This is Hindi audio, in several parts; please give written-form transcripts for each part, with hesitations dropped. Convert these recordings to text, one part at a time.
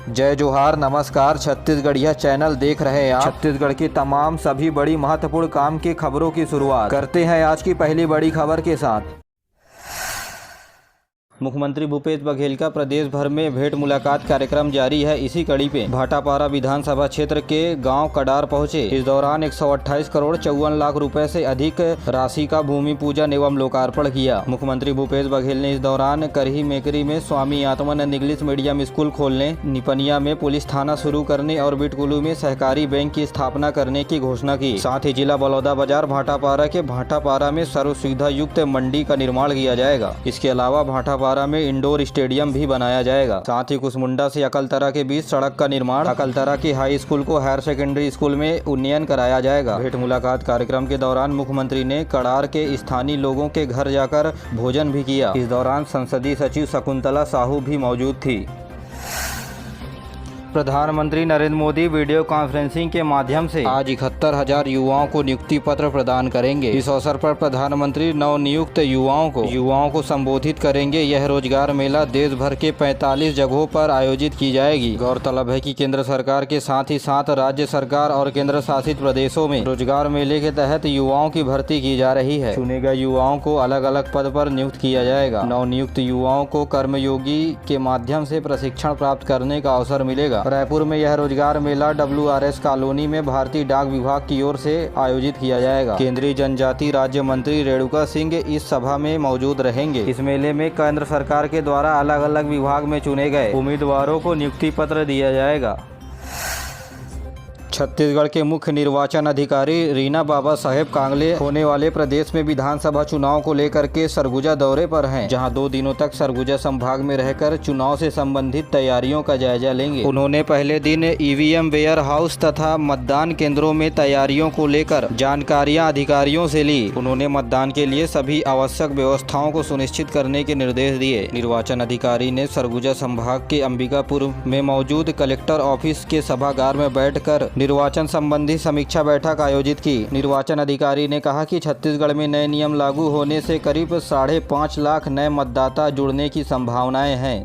जय जोहार, नमस्कार। छत्तीसगढ़िया चैनल देख रहे हैं आप। छत्तीसगढ़ की तमाम सभी बड़ी महत्वपूर्ण काम की खबरों की शुरुआत करते हैं आज की पहली बड़ी खबर के साथ। मुख्यमंत्री भूपेश बघेल का प्रदेश भर में भेंट मुलाकात कार्यक्रम जारी है। इसी कड़ी पे भाटापारा विधानसभा क्षेत्र के गांव कडार पहुंचे। इस दौरान 128 करोड़ 54 लाख रुपए से अधिक राशि का भूमि पूजन एवं लोकार्पण किया। मुख्यमंत्री भूपेश बघेल ने इस दौरान करही मेकरी में Swami Atmanand English medium school खोलने, निपनिया में पुलिस थाना शुरू करने और बिटकुलू में सहकारी बैंक की स्थापना करने की घोषणा की। साथ ही जिला बलौदाबाजार भाटापारा के भाटापारा में सर्व सुविधा युक्त मंडी का निर्माण किया जाएगा। इसके अलावा भाटापारा में इंडोर स्टेडियम भी बनाया जाएगा। साथ ही कुसमुंडा से अकलतरा के बीच सड़क का निर्माण, अकलतरा की हाई स्कूल को हायर सेकेंडरी स्कूल में उन्नयन कराया जाएगा। भेंट मुलाकात कार्यक्रम के दौरान मुख्यमंत्री ने कडार के स्थानीय लोगों के घर जाकर भोजन भी किया। इस दौरान संसदीय सचिव शकुंतला साहू भी मौजूद थी। प्रधानमंत्री नरेंद्र मोदी वीडियो कॉन्फ्रेंसिंग के माध्यम से आज 71,000 युवाओं को नियुक्ति पत्र प्रदान करेंगे। इस अवसर पर प्रधानमंत्री नवनियुक्त युवाओं को संबोधित करेंगे। यह रोजगार मेला देश भर के 45 जगहों पर आयोजित की जाएगी। गौरतलब है कि केंद्र सरकार के साथ ही साथ राज्य सरकार और केंद्र शासित प्रदेशों में रोजगार मेले के तहत युवाओं की भर्ती की जा रही है। चुने गए युवाओं को अलग अलग पद पर नियुक्त किया जाएगा। नवनियुक्त युवाओं को कर्मयोगी के माध्यम से प्रशिक्षण प्राप्त करने का अवसर मिलेगा। रायपुर में यह रोजगार मेला WRS कॉलोनी में भारतीय डाक विभाग की ओर से आयोजित किया जाएगा। केंद्रीय जनजाति राज्य मंत्री रेणुका सिंह इस सभा में मौजूद रहेंगे। इस मेले में केंद्र सरकार के द्वारा अलग अलग विभाग में चुने गए उम्मीदवारों को नियुक्ति पत्र दिया जाएगा। छत्तीसगढ़ के मुख्य निर्वाचन अधिकारी रीना बाबा साहेब कांगले होने वाले प्रदेश में विधानसभा चुनाव को लेकर के सरगुजा दौरे पर हैं, जहां 2 दिनों तक सरगुजा संभाग में रहकर चुनाव से संबंधित तैयारियों का जायजा लेंगे। उन्होंने पहले दिन EVM वेयर हाउस तथा मतदान केंद्रों में तैयारियों को लेकर जानकारियां अधिकारियों से ली। उन्होंने मतदान के लिए सभी आवश्यक व्यवस्थाओं को सुनिश्चित करने के निर्देश दिए। निर्वाचन अधिकारी ने सरगुजा संभाग के अंबिकापुर में मौजूद कलेक्टर ऑफिस के सभागार में बैठकर निर्वाचन संबंधी समीक्षा बैठक आयोजित की। निर्वाचन अधिकारी ने कहा कि छत्तीसगढ़ में नए नियम लागू होने से करीब 5.5 लाख नए मतदाता जुड़ने की संभावनाएं हैं।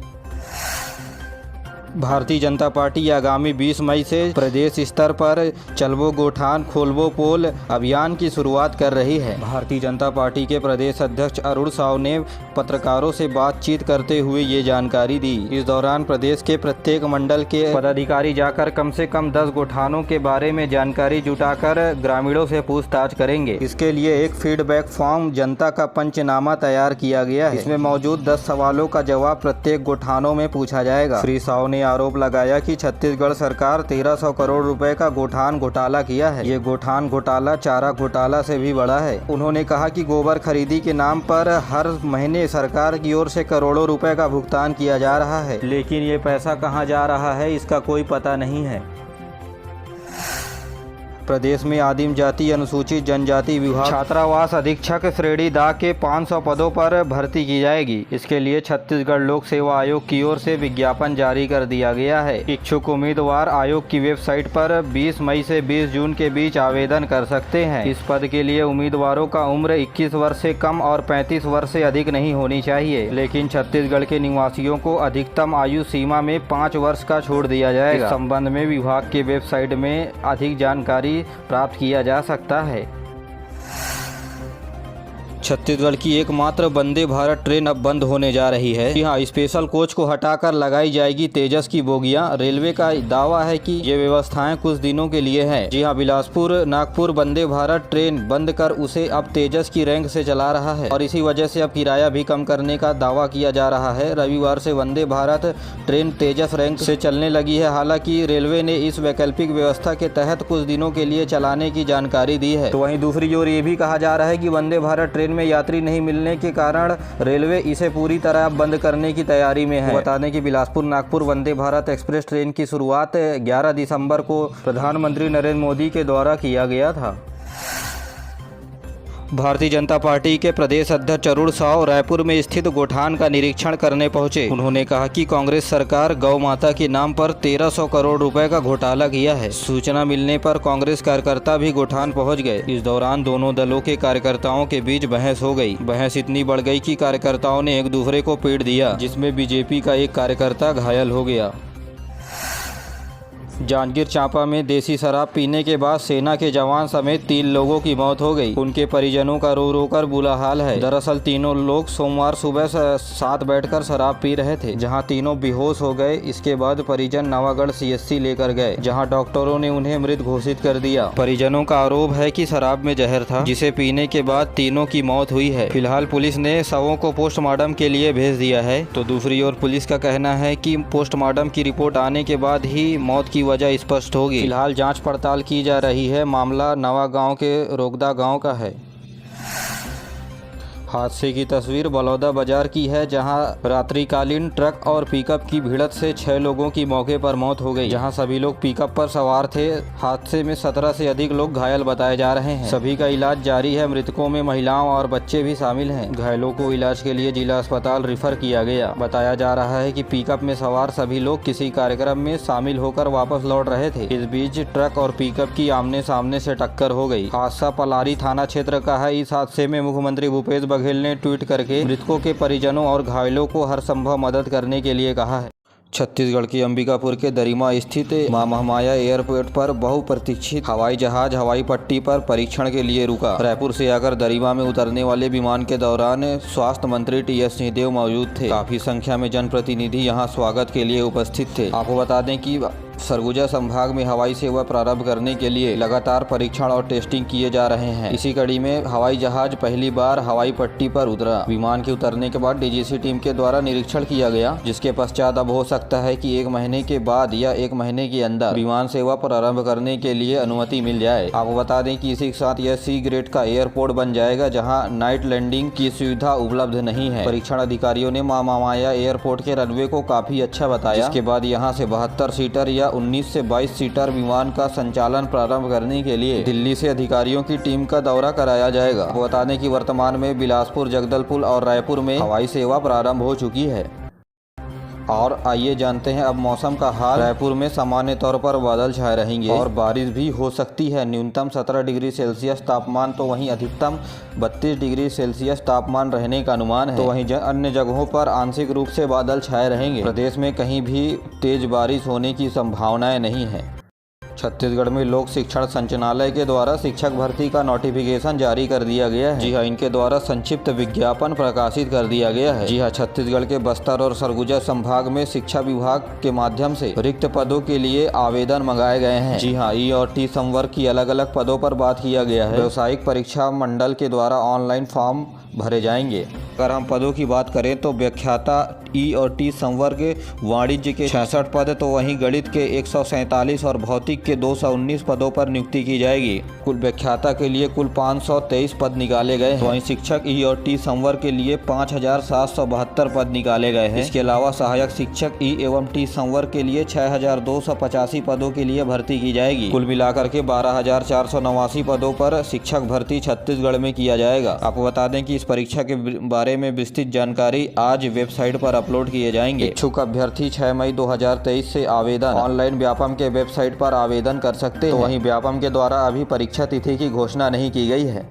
भारतीय जनता पार्टी आगामी 20 मई से प्रदेश स्तर पर चलबो गोठान खोलबो पोल अभियान की शुरुआत कर रही है। भारतीय जनता पार्टी के प्रदेश अध्यक्ष अरुण साव ने पत्रकारों से बातचीत करते हुए ये जानकारी दी। इस दौरान प्रदेश के प्रत्येक मंडल के पदाधिकारी जाकर कम से कम 10 गोठानों के बारे में जानकारी जुटाकर ग्रामीणों से पूछताछ करेंगे। इसके लिए एक फीडबैक फॉर्म जनता का पंचनामा तैयार किया गया है। इसमें मौजूद 10 सवालों का जवाब प्रत्येक गोठानों में पूछा जाएगा। श्री साव ने आरोप लगाया कि छत्तीसगढ़ सरकार 1300 करोड़ रुपए का गोठान घोटाला किया है। ये गोठान घोटाला चारा घोटाला से भी बड़ा है। उन्होंने कहा कि गोबर खरीदी के नाम पर हर महीने सरकार की ओर से करोड़ों रुपए का भुगतान किया जा रहा है, लेकिन ये पैसा कहां जा रहा है इसका कोई पता नहीं है। प्रदेश में आदिम जाति अनुसूचित जनजाति विभाग छात्रावास अधीक्षक श्रेणी दा के 500 पदों पर भर्ती की जाएगी। इसके लिए छत्तीसगढ़ लोक सेवा आयोग की ओर से विज्ञापन जारी कर दिया गया है। इच्छुक उम्मीदवार आयोग की वेबसाइट पर 20 मई से 20 जून के बीच आवेदन कर सकते हैं। इस पद के लिए उम्मीदवारों का उम्र 21 वर्ष से कम और 35 वर्ष से अधिक नहीं होनी चाहिए, लेकिन छत्तीसगढ़ के निवासियों को अधिकतम आयु सीमा में 5 वर्ष का छोड़ दिया जाएगा। इस संबंध में विभाग के वेबसाइट में अधिक जानकारी प्राप्त किया जा सकता है। छत्तीसगढ़ की एकमात्र वंदे भारत ट्रेन अब बंद होने जा रही है। जी हाँ, स्पेशल कोच को हटाकर लगाई जाएगी तेजस की बोगियां। रेलवे का दावा है कि ये व्यवस्थाएं कुछ दिनों के लिए हैं। जी हाँ, बिलासपुर नागपुर वंदे भारत ट्रेन बंद कर उसे अब तेजस की रैंक से चला रहा है और इसी वजह से अब किराया भी कम करने का दावा किया जा रहा है। रविवार से वंदे भारत ट्रेन तेजस रैंक से चलने लगी है। हालांकि रेलवे ने इस वैकल्पिक व्यवस्था के तहत कुछ दिनों के लिए चलाने की जानकारी दी है। तो वहीं दूसरी ओर ये भी कहा जा रहा है कि वंदे भारत ट्रेन में यात्री नहीं मिलने के कारण रेलवे इसे पूरी तरह बंद करने की तैयारी में है। बता दें कि बिलासपुर नागपुर वंदे भारत एक्सप्रेस ट्रेन की शुरुआत 11 दिसंबर को प्रधानमंत्री नरेंद्र मोदी के द्वारा किया गया था। भारतीय जनता पार्टी के प्रदेश अध्यक्ष अरुण साव रायपुर में स्थित गोठान का निरीक्षण करने पहुंचे। उन्होंने कहा कि कांग्रेस सरकार गौ माता के नाम पर 1300 करोड़ रुपए का घोटाला किया है। सूचना मिलने पर कांग्रेस कार्यकर्ता भी गोठान पहुंच गए। इस दौरान दोनों दलों के कार्यकर्ताओं के बीच बहस हो गई। बहस इतनी बढ़ गई कि कार्यकर्ताओं ने एक दूसरे को पीट दिया, जिसमें बीजेपी का एक कार्यकर्ता घायल हो गया। जांजगीर चांपा में देसी शराब पीने के बाद सेना के जवान समेत 3 लोगों की मौत हो गई। उनके परिजनों का रो रो कर बुरा हाल है। दरअसल तीनों लोग सोमवार सुबह साथ बैठकर शराब पी रहे थे, जहां तीनों बेहोश हो गए। इसके बाद परिजन नवागढ़ CHC लेकर गए, जहां डॉक्टरों ने उन्हें मृत घोषित कर दिया। परिजनों का आरोप है कि शराब में जहर था, जिसे पीने के बाद तीनों की मौत हुई है। फिलहाल पुलिस ने शवों को पोस्टमार्टम के लिए भेज दिया है। तो दूसरी ओर पुलिस का कहना है कि पोस्टमार्टम की रिपोर्ट आने के बाद ही मौत की वजह स्पष्ट होगी। फिलहाल जांच पड़ताल की जा रही है। मामला नवा गांव के रोगदा गांव का है। हादसे की तस्वीर बलौदा बाजार की है, जहां रात्रिकालीन ट्रक और पिकअप की भिड़ंत से 6 लोगों की मौके पर मौत हो गई, जहां सभी लोग पिकअप पर सवार थे। हादसे में 17 से अधिक लोग घायल बताए जा रहे हैं। सभी का इलाज जारी है। मृतकों में महिलाओं और बच्चे भी शामिल हैं। घायलों को इलाज के लिए जिला अस्पताल रेफर किया गया। बताया जा रहा है कि पिकअप में सवार सभी लोग किसी कार्यक्रम में शामिल होकर वापस लौट रहे थे। इस बीच ट्रक और पिकअप की आमने सामने से टक्कर हो गई। हादसा पलारी थाना क्षेत्र का है। इस हादसे में मुख्यमंत्री भूपेश बघेल ने ट्वीट करके मृतकों के परिजनों और घायलों को हर संभव मदद करने के लिए कहा है। छत्तीसगढ़ के अंबिकापुर के दरिमा स्थित मां महामाया एयरपोर्ट पर बहुप्रतीक्षित हवाई जहाज हवाई पट्टी पर परीक्षण के लिए रुका। रायपुर से आकर दरिमा में उतरने वाले विमान के दौरान स्वास्थ्य मंत्री TS सिंहदेव मौजूद थे। काफी संख्या में जनप्रतिनिधि यहां स्वागत के लिए उपस्थित थे। आपको बता दें कि सरगुजा संभाग में हवाई सेवा प्रारंभ करने के लिए लगातार परीक्षण और टेस्टिंग किए जा रहे हैं। इसी कड़ी में हवाई जहाज पहली बार हवाई पट्टी पर उतरा। विमान के उतरने के बाद DGC टीम के द्वारा निरीक्षण किया गया, जिसके पश्चात अब हो सकता है कि 1 महीने के बाद या 1 महीने के अंदर विमान सेवा प्रारंभ करने के लिए अनुमति मिल जाए। आपको बता दें कि इसी के साथ यह C ग्रेड का एयरपोर्ट बन जाएगा, जहाँ नाइट लैंडिंग की सुविधा उपलब्ध नहीं है। परीक्षण अधिकारियों ने मां महामाया एयरपोर्ट के रनवे को काफी अच्छा बताया। इसके बाद यहाँ से 72 सीटर या 19 से 22 सीटर विमान का संचालन प्रारंभ करने के लिए दिल्ली से अधिकारियों की टीम का दौरा कराया जाएगा। बता दें कि वर्तमान में बिलासपुर, जगदलपुर और रायपुर में हवाई सेवा प्रारंभ हो चुकी है। और आइए जानते हैं अब मौसम का हाल। रायपुर में सामान्य तौर पर बादल छाए रहेंगे और बारिश भी हो सकती है। न्यूनतम 17 डिग्री सेल्सियस तापमान तो वहीं अधिकतम 32 डिग्री सेल्सियस तापमान रहने का अनुमान है। तो वहीं अन्य जगहों पर आंशिक रूप से बादल छाए रहेंगे। प्रदेश में कहीं भी तेज बारिश होने की संभावनाएं नहीं है। छत्तीसगढ़ में लोक शिक्षण संचालनालय के द्वारा शिक्षक भर्ती का नोटिफिकेशन जारी कर दिया गया है। जी हाँ, इनके द्वारा संक्षिप्त विज्ञापन प्रकाशित कर दिया गया है। जी हाँ, छत्तीसगढ़ के बस्तर और सरगुजा संभाग में शिक्षा विभाग के माध्यम से रिक्त पदों के लिए आवेदन मंगाए गए हैं। जी हाँ, E और T संवर्ग की अलग अलग पदों पर बात किया गया है। व्यावसायिक परीक्षा मंडल के द्वारा ऑनलाइन फॉर्म भरे जाएंगे। अगर हम पदों की बात करें तो व्याख्याता E और T संवर्ग वाणिज्य के 66 पद, तो वहीं गणित के 147 और भौतिक के 219 पदों पर नियुक्ति की जाएगी। कुल व्याख्याता के लिए कुल 523 पद निकाले गए हैं। वहीं शिक्षक E और T संवर्ग के लिए 5772 पद निकाले गए हैं। इसके अलावा सहायक शिक्षक E एवं T संवर्ग के लिए 6285 पदों के लिए भर्ती की जाएगी। कुल मिलाकर के 12489 पदों पर शिक्षक भर्ती छत्तीसगढ़ में किया जाएगा। आपको बता दें कि इस परीक्षा के बारे में विस्तृत जानकारी आज वेबसाइट पर अपलोड किए जाएंगे। इच्छुक अभ्यर्थी 6 मई 2023 से आवेदन ऑनलाइन व्यापम के वेबसाइट पर आवेदन कर सकते हैं। तो वहीं व्यापम के द्वारा अभी परीक्षा तिथि की घोषणा नहीं की गई है।